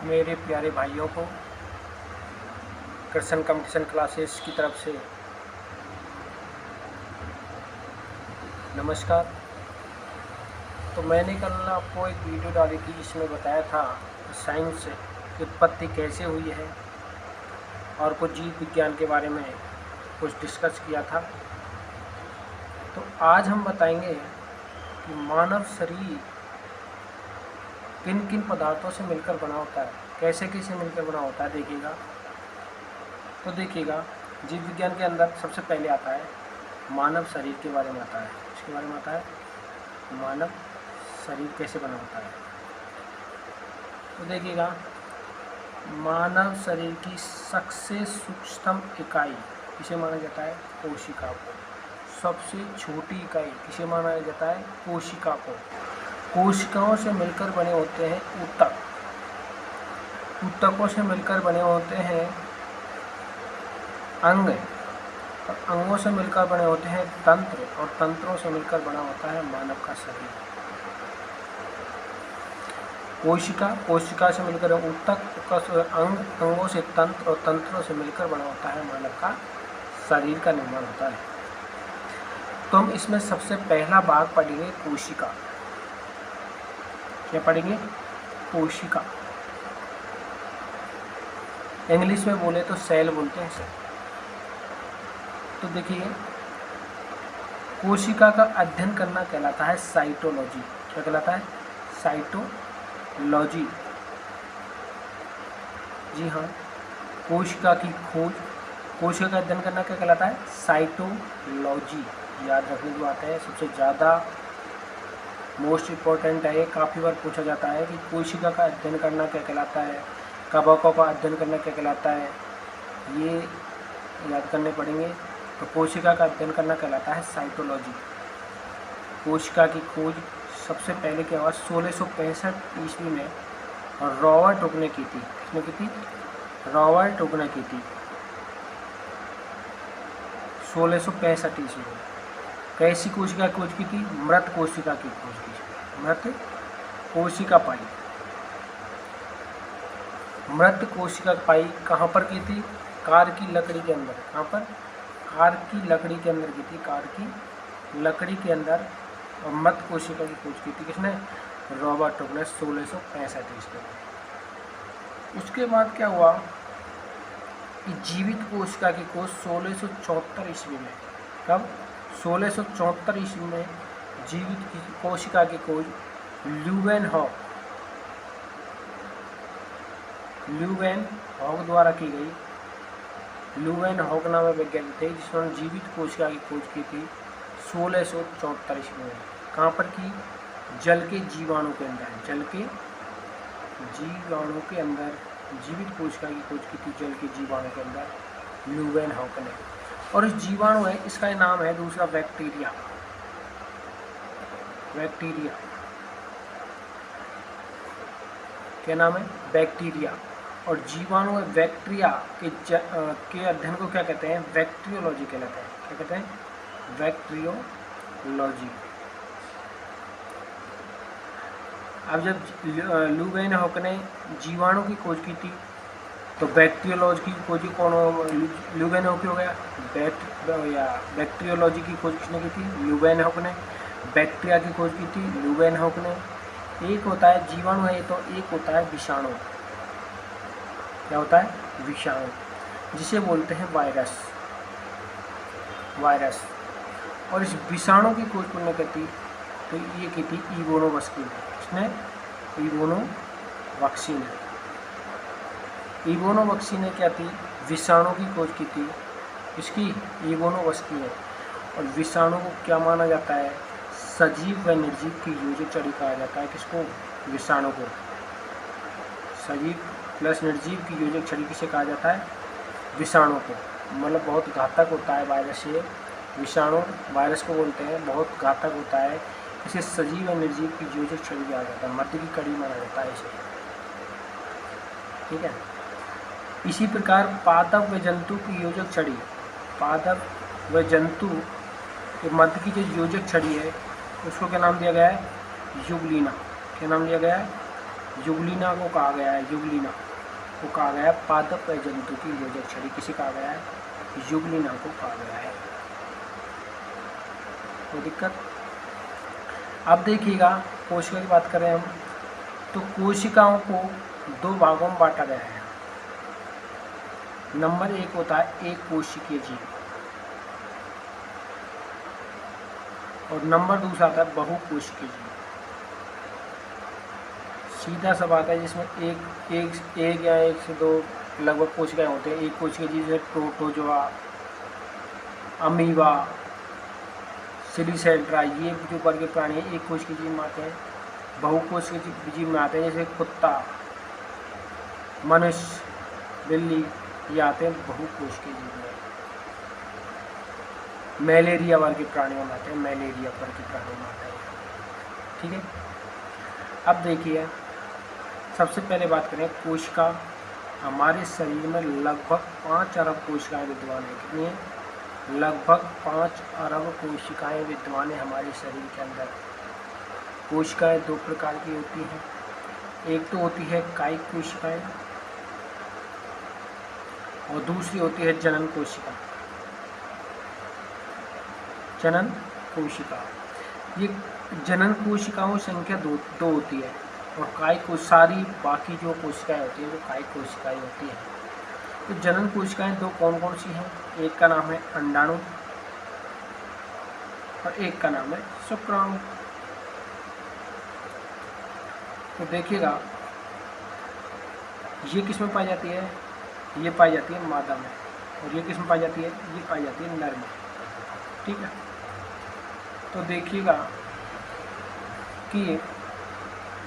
मेरे प्यारे भाइयों को कृष्ण कंपटीशन क्लासेस की तरफ से नमस्कार। तो मैंने कल आपको एक वीडियो डाली थी जिसमें बताया था साइंस से उत्पत्ति कैसे हुई है और कुछ जीव विज्ञान के बारे में कुछ डिस्कस किया था। तो आज हम बताएंगे कि मानव शरीर किन किन पदार्थों से मिलकर बना होता है, कैसे कैसे मिलकर बना होता है देखिएगा। तो देखिएगा, जीव विज्ञान के अंदर सबसे पहले आता है मानव शरीर के बारे में आता है। इसके बारे में आता है मानव शरीर कैसे बना होता है। तो देखिएगा, मानव शरीर की सबसे सूक्ष्म इकाई किसे माना जाता है? कोशिका को। सबसे छोटी इकाई किसे माना जाता है? कोशिका को। कोशिकाओं से मिलकर बने होते हैं ऊतक, ऊतकों से मिलकर बने होते हैं अंग, और अंगों से मिलकर बने होते हैं तंत्र, और तंत्रों से मिलकर बना होता है मानव का शरीर। कोशिका से मिलकर ऊतक, अंग, अंगों से तंत्र, और तंत्रों से मिलकर बना होता है मानव का शरीर का निर्माण होता है। तो हम इसमें सबसे पहला भाग पढ़ेंगे कोशिका। क्या पढ़ेंगे? कोशिका। इंग्लिश में बोले तो सेल बोलते हैं सर। तो देखिए, कोशिका का अध्ययन करना कहलाता है साइटोलॉजी। क्या कहलाता है? साइटोलॉजी। जी हाँ, कोशिका की खोज, कोशिका का अध्ययन करना क्या कहलाता है? साइटोलॉजी। याद रखने की बात है, सबसे ज़्यादा मोस्ट इम्पोर्टेंट है। काफ़ी बार पूछा जाता है कि कोशिका का अध्ययन करना क्या कहलाता है, कवकों का अध्ययन करना क्या कहलाता है, ये याद करने पड़ेंगे। तो कोशिका का अध्ययन करना कहलाता है साइटोलॉजी। कोशिका की खोज सबसे पहले क्या हुआ? 1665 ईस्वी में रॉबर्ट हुक ने की थी। किसने की थी? रॉबर्ट हुक ने की थी 1665 ईस्वी में। कैसी कोशिका की खोज की थी? मृत कोशिका की खोज की थी। मृत कोशिका पाई। मृत कोशिका पाई कहाँ पर की थी? कार की लकड़ी के अंदर। कहाँ पर? कार की लकड़ी के अंदर की थी। कार की लकड़ी के अंदर और मृत कोशिका की खोज की थी किसने? रॉबर्ट हुक ने 1665 ईस्वी में। उसके बाद क्या हुआ कि जीवित कोशिका की खोज 1674 ईस्वी में। कब? 1674 ईस्वी में जीवित कोशिका की खोज ल्यूवेनहॉक द्वारा की गई। ल्यूवेनहॉक नाम वैज्ञानिक थे जिन्होंने जीवित कोशिका की खोज की थी 1674 ईस्वी में। कहाँ पर की? जल के जीवाणु के अंदर। जल के जीवाणु के अंदर जीवित कोशिका की खोज की थी जल के जीवाणु के अंदर ल्यूवेनहॉक ने। और इस जीवाणु है, इसका नाम है दूसरा बैक्टीरिया। बैक्टीरिया क्या नाम है? बैक्टीरिया। और जीवाणु है बैक्टीरिया के अध्ययन को क्या कहते हैं? बैक्टीरियोलॉजी कहलाते हैं। क्या कहते हैं? बैक्टीरियोलॉजी। अब जब ल्यूवेनहॉक ने जीवाणु की खोज की थी तो बैक्टीरियोलॉजी की खोज कौन? ल्यूवेनहॉक हो गया। बैक्टीरियोलॉजी की खोज किसने की थी? ल्यूवेनहॉक ने। बैक्टीरिया की खोज की थी ल्यूवेनहॉक ने। एक होता है जीवाणु है तो एक होता है विषाणु। क्या होता है? विषाणु, जिसे बोलते हैं वायरस। वायरस। और इस विषाणु की खोज कौन की थी? तो ये की थी इवोनोवस्की ने। किसने? इवोनोवस्की ने। इवोनोवस्की ने क्या थी? विषाणु की खोज की थी। इसकी इवोनोवस्की ने। और विषाणु को क्या माना जाता है? सजीव व निर्जीव की योजक छड़ी कहा जाता है। किसको? विषाणु को। सजीव प्लस निर्जीव की योजक छड़ी किसे कहा जाता है? विषाणु को। मतलब बहुत घातक होता है वायरस। ये विषाणु वायरस को बोलते हैं, बहुत घातक होता है। इसे सजीव व निर्जीव की योजक छड़ी कहा जाता है, मध्य की कड़ी माना जाता है इसे। ठीक है। इसी प्रकार पादप व जंतु की योजक छड़ी, पादप व जंतु के मध्य की जो योजक छड़ी है उसको क्या नाम दिया गया है? युगलीना। क्या नाम दिया गया है? युगलिना को कहा गया है, युगलिना को कहा गया है पादप जंतु की योजक छड़ी। किसे कहा गया है? युगलिना को कहा गया है। कोई दिक्कत? अब देखिएगा कोशिका की बात करें हम तो कोशिकाओं को दो भागों में बांटा गया है। नंबर एक होता है एक कोशिकीय जीव और नंबर दूसरा आता है बहुकोशिकीय जीव। सीधा सा बात है जिसमें एक या एक से दो लगभग कोशिकाएं होते हैं। एक कोशिकीय जीव जैसे प्रोटोजोआ, अमीबा, सिलिसेंट्रा, ये जो वर्ग के प्राणी हैं एक कोशिकीय जीव में आते हैं। बहुकोशिकीय जीव में आते हैं जैसे कुत्ता, मनुष्य, बिल्ली, ये आते हैं बहुकोशिकीय जीव में। मलेरिया वर्ग के प्राणियों में आते हैं, मलेरिया वर्ग के प्राणियों में आते हैं। ठीक है, अब देखिए सबसे पहले बात करें कोशिका। हमारे शरीर में लगभग 5 अरब कोशिकाएं विद्यमान है। कितनी है? लगभग 5 अरब कोशिकाएं विद्यमान है हमारे शरीर के अंदर। कोशिकाएं दो प्रकार की होती हैं। एक तो होती है कायिक कोशिकाएं और दूसरी होती है जनन कोशिका। जनन कोशिका, ये जनन कोशिकाओं संख्या दो होती है और कायिक को सारी बाकी जो कोशिकाएं होती है वो कायिक कोशिकाएं होती हैं। तो जनन कोशिकाएं दो कौन कौन सी हैं? एक का नाम है अंडाणु और एक का नाम है शुक्राणु। तो देखिएगा ये किस में पाई जाती है? ये पाई जाती है मादा में और ये किस में पाई जाती है? ये पाई जाती है नर में। ठीक है, तो देखिएगा कि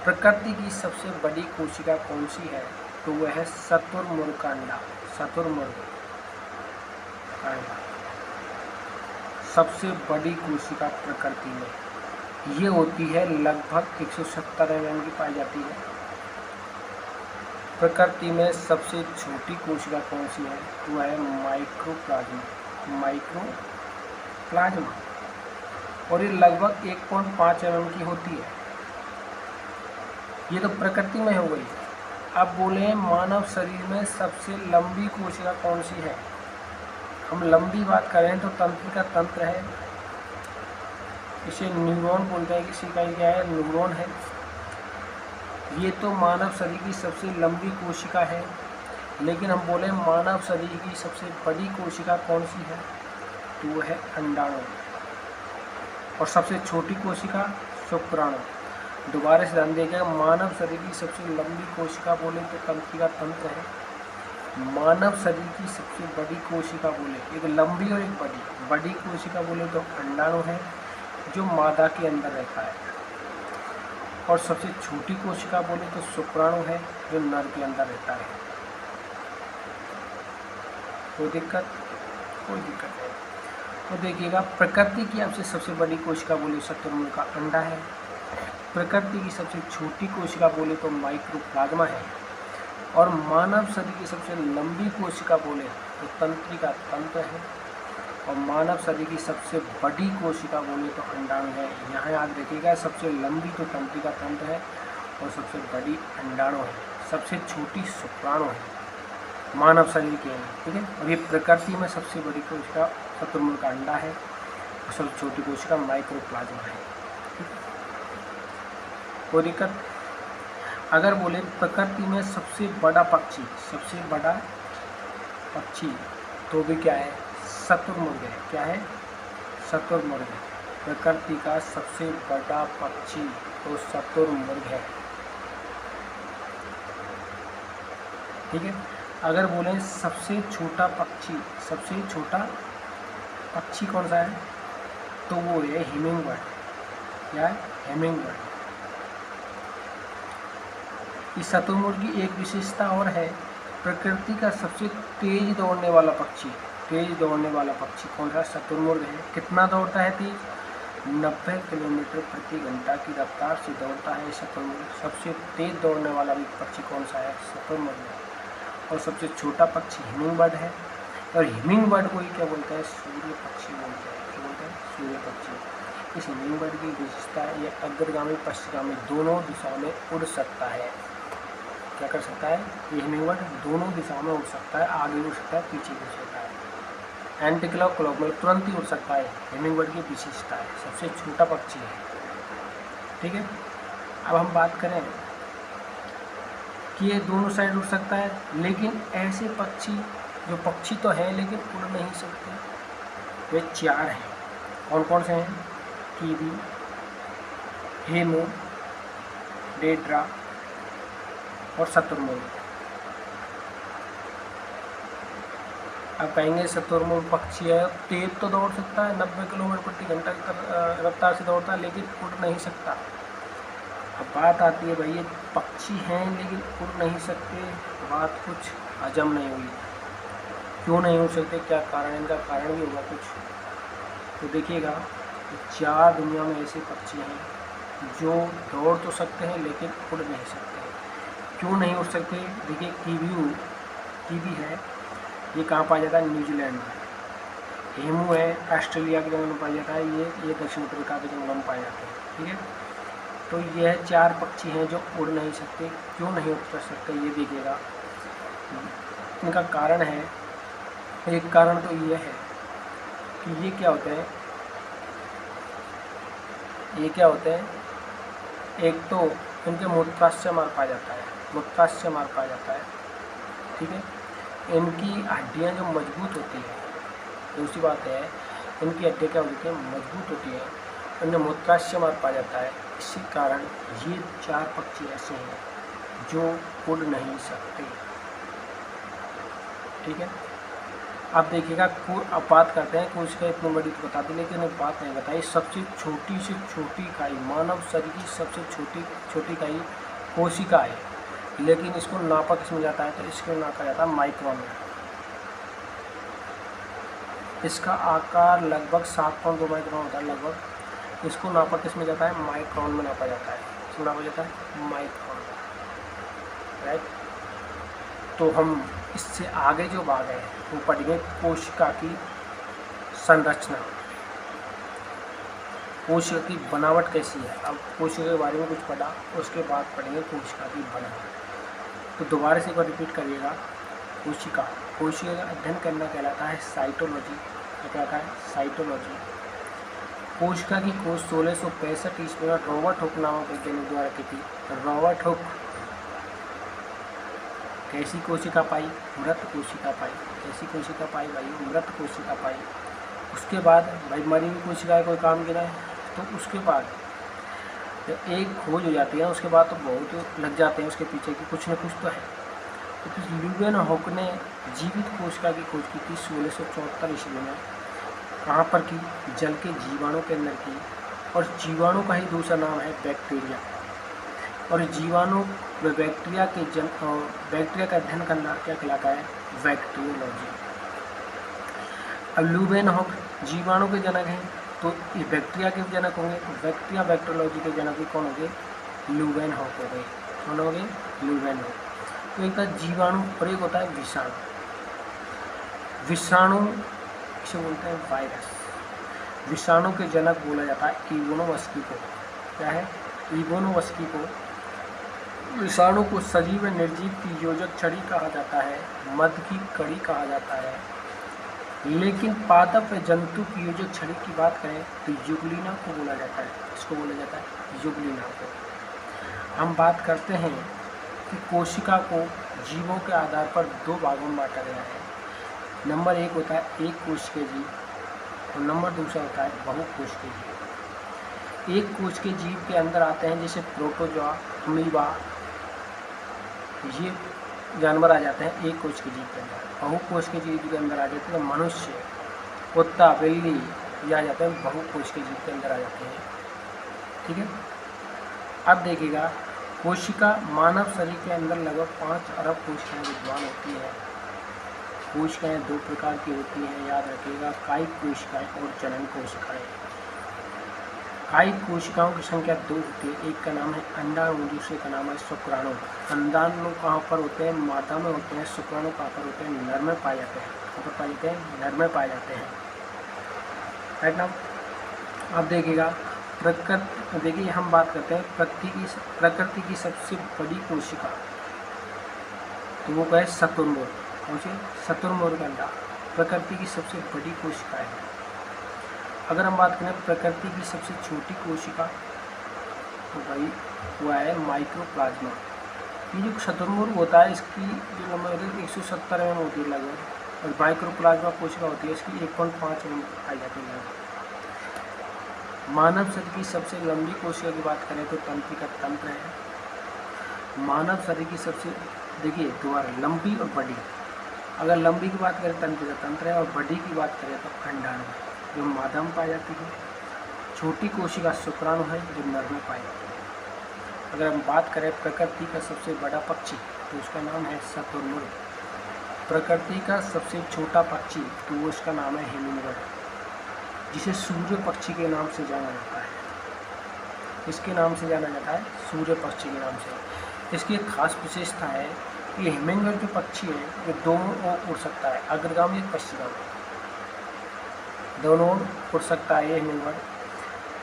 प्रकृति की सबसे बड़ी कोशिका कौन सी है? तो वह है शुतुरमुर्ग का अंडा। शुतुरमुर्ग का अंडा सबसे बड़ी कोशिका प्रकृति में। ये होती है लगभग 170 mm की पाई जाती है। प्रकृति में सबसे छोटी कोशिका कौन सी है? वह है माइक्रोप्लाज्मा। माइक्रोप्लाज्मा और ये लगभग 1.5 mm की होती है। ये तो प्रकृति में हो गई। अब बोले मानव शरीर में सबसे लंबी कोशिका कौन सी है? हम लंबी बात करें तो तंत्रिका तंत्र है, इसे न्यूरॉन बोलते हैं। किसी का क्या है? न्यूरॉन है। ये तो मानव शरीर की सबसे लंबी कोशिका है। लेकिन हम बोले मानव शरीर की सबसे बड़ी कोशिका कौन सी है? तो वो है अंडाणु और सबसे छोटी कोशिका शुक्राणु। दोबारा से ध्यान देगा, मानव शरीर की सबसे लंबी कोशिका बोले तो तंत्रिका तंत्र है। मानव शरीर की सबसे बड़ी कोशिका बोले, एक लंबी और एक बड़ी कोशिका बोले तो अंडाणु है जो मादा के अंदर रहता है और सबसे छोटी कोशिका बोले तो शुक्राणु है जो नर के अंदर रहता है। कोई दिक्कत? कोई दिक्कत है। तो देखिएगा प्रकृति की आपसे सबसे बड़ी कोशिका बोले शुतुरमुर्ग का अंडा है। प्रकृति की सबसे छोटी कोशिका बोले तो माइक्रोप्लाज्मा है और मानव शरीर की सबसे लंबी कोशिका बोले तो तंत्रिका तंत्र है और मानव शरीर की सबसे बड़ी कोशिका बोले तो अंडाणु है। यहाँ याद रखिएगा सबसे लंबी तो तंत्रिका तंत्र है और सबसे बड़ी अंडाणु है, सबसे छोटी शुक्राणु है मानव शरीर के। ठीक है, और ये प्रकृति में सबसे बड़ी कोशिका शुतुरमुर्ग का अंडा है और सबसे छोटी कोशिका माइक्रोप्लाज्मा है। कोई दिक्कत? अगर बोले प्रकृति में सबसे बड़ा पक्षी तो भी क्या है? शुतुरमुर्ग है। क्या है? शुतुरमुर्ग है। प्रकृति का सबसे बड़ा पक्षी तो शुतुरमुर्ग है। ठीक है, अगर बोले सबसे छोटा पक्षी कौन सा है? तो वो है हिमिंगबर्ड। क्या है? हिमिंगबर्ड। इस शुतुरमुर्ग की एक विशेषता और है, प्रकृति का सबसे तेज दौड़ने वाला पक्षी कौन सा? शुतुरमुर्ग है। कितना दौड़ता है तेज? 90 किलोमीटर प्रति घंटा की रफ्तार से दौड़ता है शुतुरमुर्ग। सबसे तेज दौड़ने वाला भी पक्षी कौन सा है? शुतुरमुर्ग है। और सबसे छोटा पक्षी हिमिंगबर्ड है और हिमिंगबर्ड को ही क्या बोलते हैं? सूर्य पक्षी बोलते हैं। क्या बोलते हैं? सूर्य पक्षी। इस हिमिंगबर्ड की विशेषता है ये अग्रगामी पश्चिमगामी दोनों दिशाओं में उड़ सकता है। क्या कर सकता है, ये हिमिंगबर्ड दोनों दिशाओं में उड़ सकता है, आगे उड़ सकता है, पीछे भी उड़ सकता है। एंटी क्लॉक मतलब तुरंत ही उड़ सकता है, हिमिंगबर्ड की विशेषता है, सबसे छोटा पक्षी है। ठीक है, अब हम बात करें कि ये दोनों साइड उड़ सकता है, लेकिन ऐसे पक्षी जो पक्षी तो हैं लेकिन उड़ नहीं सकते, वे 4 हैं। कौन कौन से हैं, कीवी, हेमू, डेड्रा और शतुरमुर्ग। अब कहेंगे शतुरमुर्ग पक्षी है, तेज तो दौड़ सकता है, 90 किलोमीटर प्रति घंटा की रफ्तार से दौड़ता है, लेकिन उड़ नहीं सकता। अब बात आती है भाई ये पक्षी हैं लेकिन उड़ नहीं सकते, बात कुछ हजम नहीं हुई। क्यों नहीं उड़ सकते, क्या कारण, इनका कारण भी होगा कुछ। तो देखिएगा 4 दुनिया में ऐसे पक्षी हैं जो दौड़ तो सकते हैं लेकिन उड़ नहीं सकते। क्यों नहीं उड़ सकते, देखिए कीवी है, ये कहाँ पाया जाता है, न्यूजीलैंड में। हेमू है, ऑस्ट्रेलिया के जंगल में पाया जाता है, ये दक्षिण अफ्रीका के जंगलों में पाए जाते हैं। ठीक है, तो यह 4 पक्षी हैं जो उड़ नहीं सकते। क्यों नहीं उड़ सकते, ये देखिएगा, इनका कारण है, एक कारण तो ये है कि ये क्या होते हैं, एक तो इनके मूत्राशय मार्ग पाया जाता है, ठीक है। इनकी हड्डियाँ जो मजबूत होती है, दूसरी बात है इनकी हड्डियाँ क्या होती है, मजबूत होती है, इनमें मूत्राशय मार्ग पाया जाता है। इसी कारण ये 4 पक्षी ऐसे हैं जो उड़ नहीं सकते। ठीक है, अब देखिएगा अब बात करते हैं कोशिका इतनी बड़ी तो बता दी, लेकिन एक बात नहीं बताई, सबसे छोटी से छोटी इकाई, मानव शरीर की सबसे छोटी इकाई कोशिका है, लेकिन इसको नापा किसमें जाता है, तो इसको नापा जाता है माइक्रोन में। इसका आकार लगभग 7.2 माइक्रोन होता है लगभग। इसको नापा किसमें जाता है, माइक्रोन में नापा जाता है, इसमें नापा जाता है माइक्रोन, राइट। तो हम इससे आगे जो भाग है वो पढ़ेंगे कोशिका की संरचना, कोशिका की बनावट कैसी है। अब कोशिका के बारे में कुछ पढ़ा, उसके बाद पढ़ेंगे कोशिका की बनावट। तो दोबारा से एक बार रिपीट करिएगा, कोशिका का अध्ययन करना कहलाता है साइटोलॉजी। क्या कहलाता है, साइटोलॉजी। कोशिका की खोज 1665 ईस्वी में रॉबर्ट हुक नामक वैज्ञानिक द्वारा की थी। रॉबर्ट हुक कैसी कोशिका पाई, मृत कोशिका पाई। कैसी कोशिका पाई भाई, मृत कोशिका पाई। उसके बाद भाई मरी हुई कोशिका का कोई काम किया है, तो उसके बाद जब एक खोज हो जाती है उसके बाद तो बहुत लग जाते हैं उसके पीछे कि कुछ न कुछ तो है। तो फिर ल्यूवेनहॉक ने जीवित कोशिका की खोज की थी 1674 ईस्वी में। कहाँ पर की, जल के जीवाणु के अंदर की, और जीवाणु का ही दूसरा नाम है बैक्टीरिया। और जीवाणु व बैक्टीरिया का अध्ययन करना क्या कहलाता है, बैक्टीरियोलॉजी। अब ल्यूवेनहॉक जीवाणु के जनक हैं, तो ये बैक्टीरिया के जनक होंगे, तो बैक्टीरियोलॉजी के जनक भी कौन होंगे, ल्यूवेनहॉक हो गए। कौन हो गए, ल्यूवेनहॉक। तो एक जीवाणु और एक होता है विषाणु। विषाणु इसे बोलते हैं वायरस। विषाणु के जनक बोला जाता है इवानोव्स्की को। क्या है, इवानोव्स्की को। विषाणु को सजीव व निर्जीव की योजक छड़ी कहा जाता है, मध्य की कड़ी कहा जाता है। लेकिन पादप व जंतु की योजक छड़ी की बात करें तो युगलिना को बोला जाता है। इसको बोला जाता है युगलिना को। हम बात करते हैं कि कोशिका को जीवों के आधार पर 2 भागों में बांटा गया है। नंबर 1 होता है एक कोशिकीय जीव, और नंबर दूसरा होता है बहुकोशिकीय जीव। एक कोशिकीय जीव के अंदर आते हैं जैसे प्रोटोजोआ, अमीबा, ये जानवर आ जाते हैं एक कोशिकीय जीव के अंदर। बहुकोशिकीय जीव के अंदर आ जाते हैं मनुष्य, कुत्ता, बिल्ली, ये आ जाते हैं बहुकोशिकीय जीव के अंदर आ जाते हैं। ठीक है, अब देखिएगा कोशिका मानव शरीर के अंदर लगभग 5 अरब कोशिकाएं विद्यमान होती हैं। कोशिकाएं 2 प्रकार की होती हैं, याद रखिएगा, कायिक कोशिकाएं और जनन कोशिकाएं। कायिक कोशिकाओं की संख्या 2 होती है, एक का नाम है अंडाणु, दूसरे का नाम है शुक्राणु। अंडाणु कहाँ पर होते हैं, मादा में होते हैं। शुक्राणु कहाँ पर होते हैं, नर में पाए जाते हैं। कहाँ पर पाए जाते हैं, नर में पाए जाते हैं, राइट ना। अब देखिएगा देखिए हम बात करते हैं प्रकृति की सबसे बड़ी कोशिका। तो वो क्या है, शुतुरमुर्ग। मुझे शुतुरमुर्ग अंडा प्रकृति की सबसे बड़ी कोशिका है। अगर हम बात करें प्रकृति की सबसे छोटी कोशिका, तो भाई वह है माइक्रोप्लाज्मा। ये जो शुतुरमुर्ग होता है इसकी जो लंबाई 170 mm होती है लगभग, और माइक्रोप्लाज्मा कोशिका होती है इसकी 1.5 mm पाई जाती है। मानव शरीर की सबसे लंबी कोशिका की बात करें तो तंत्रिका तंत्र है। मानव शरीर की सबसे, देखिए दोबारा, लंबी और बड़ी। अगर लंबी की बात करें तंत्रिका तंत्र है, और बड़ी की बात करें तो अंडाणु जो मादा में पाई जाती है। छोटी कोशिका शुक्राणु है जो नर में पाई जाती है। अगर हम बात करें प्रकृति का सबसे बड़ा पक्षी तो उसका नाम है शुतुरमुर्ग। प्रकृति का सबसे छोटा पक्षी तो उसका नाम है हिमिंगबर्ड, जिसे सूर्य पक्षी के नाम से जाना जाता है। इसके नाम से जाना जाता है सूर्य पक्षी के नाम से। इसकी एक खास विशेषता है कि हिमिंगबर्ड जो पक्षी है वो दोनों ओर उड़ सकता है, अग्रगामी और पश्चिमगामी दोनों ओर उड़ सकता है ये हिमिंगबर्ड।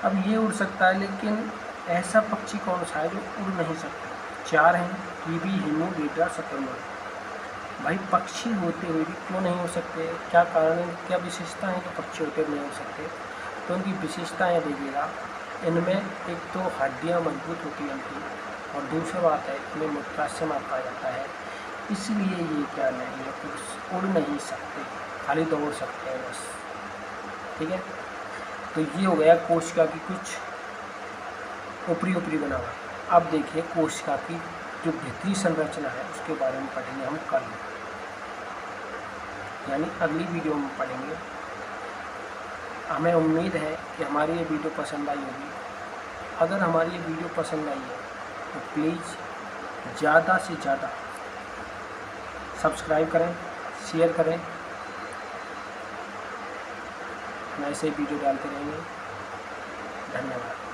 अब ये उड़ सकता है, लेकिन ऐसा पक्षी कौन सा है जो उड़ नहीं सकता? 4 हैं, कीवी, हिमू, बेटा, शुतुरमुर्ग। भाई पक्षी होते हुए भी क्यों नहीं हो सकते? क्या कारण है, क्या विशेषता है कि पक्षी होते हुए नहीं हो सकते? तो उनकी विशेषताएं देखिएगा। इनमें एक तो हड्डियां मजबूत होती हैं इनकी, और दूसरी बात है इनमें मूत्राशय पाया जाता है, इसलिए ये क्या नहीं है, कुछ उड़ नहीं सकते, खाली दौड़ सकते हैं बस। ठीक है, तो ये हो गया कोशिका की कुछ ऊपरी बनावट। अब देखिए कोशिका की जो भीतरी संरचना है उसके बारे में पढ़ेंगे हम कल, यानी अगली वीडियो में पढ़ेंगे। हमें उम्मीद है कि हमारी ये वीडियो पसंद आई होगी। अगर हमारी ये वीडियो पसंद आई है तो प्लीज़ ज़्यादा से ज़्यादा सब्सक्राइब करें, शेयर करें। हम ऐसे वीडियो डालते रहेंगे। धन्यवाद।